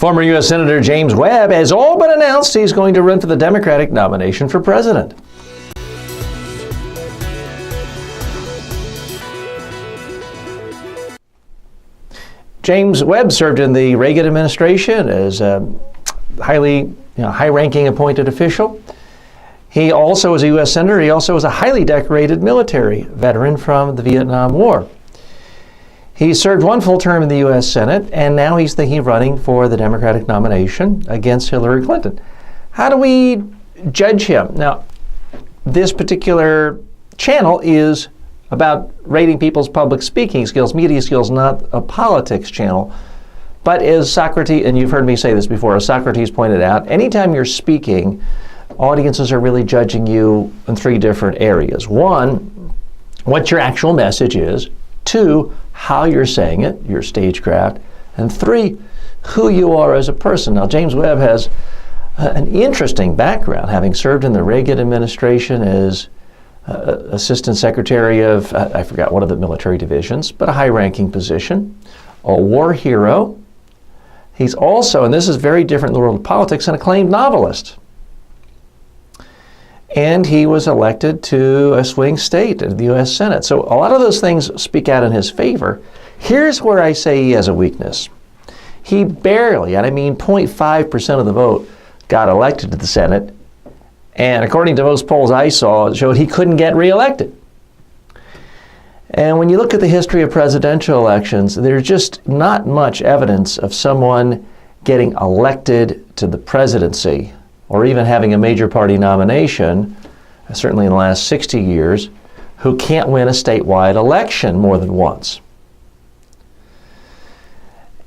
Former U.S. Senator James Webb has all but announced he's going to run for the Democratic nomination for president. James Webb served in the Reagan administration as a high-ranking appointed official. He also was a U.S. Senator. He also was a highly decorated military veteran from the Vietnam War. He served one full term in the U.S. Senate, and now he's thinking of running for the Democratic nomination against Hillary Clinton. How do we judge him? Now, this particular channel is about rating people's public speaking skills, media skills, not a politics channel. But as Socrates, and you've heard me say this before, as Socrates pointed out, anytime you're speaking, audiences are really judging you in three different areas. One, what your actual message is. Two, how you're saying it, your stagecraft. And three, who you are as a person. Now, James Webb has an interesting background, having served in the Reagan administration as Assistant Secretary of, I forgot one of the military divisions, but a high-ranking position, a war hero. He's also, and this is very different in the world of politics, an acclaimed novelist. And he was elected to a swing state in the U.S. Senate. So a lot of those things speak out in his favor. Here's where I say he has a weakness. He barely, and I mean 0.5% of the vote, got elected to the Senate. And according to most polls I saw, it showed he couldn't get reelected. And when you look at the history of presidential elections, there's just not much evidence of someone getting elected to the presidency or even having a major party nomination, certainly in the last 60 years, who can't win a statewide election more than once.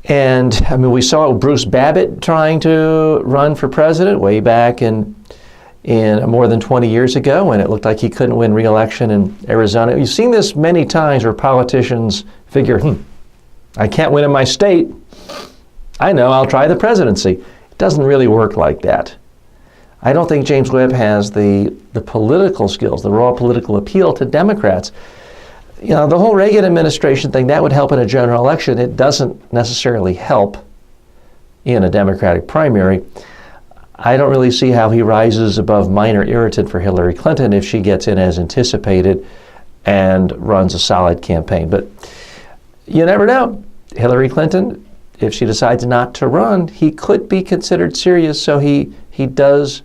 And I mean, we saw Bruce Babbitt trying to run for president way back in more than 20 years ago, when it looked like he couldn't win re-election in Arizona. You've seen this many times where politicians figure, I can't win in my state. I know, I'll try the presidency. It doesn't really work like that. I don't think James Webb has the political skills, the raw political appeal to Democrats. You know, the whole Reagan administration thing, that would help in a general election. It doesn't necessarily help in a Democratic primary. I don't really see how he rises above minor irritant for Hillary Clinton if she gets in as anticipated and runs a solid campaign. But you never know. Hillary Clinton, if she decides not to run, he could be considered serious, so he does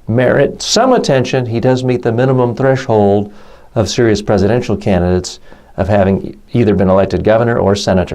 merit some attention. He does meet the minimum threshold of serious presidential candidates of having either been elected governor or senator.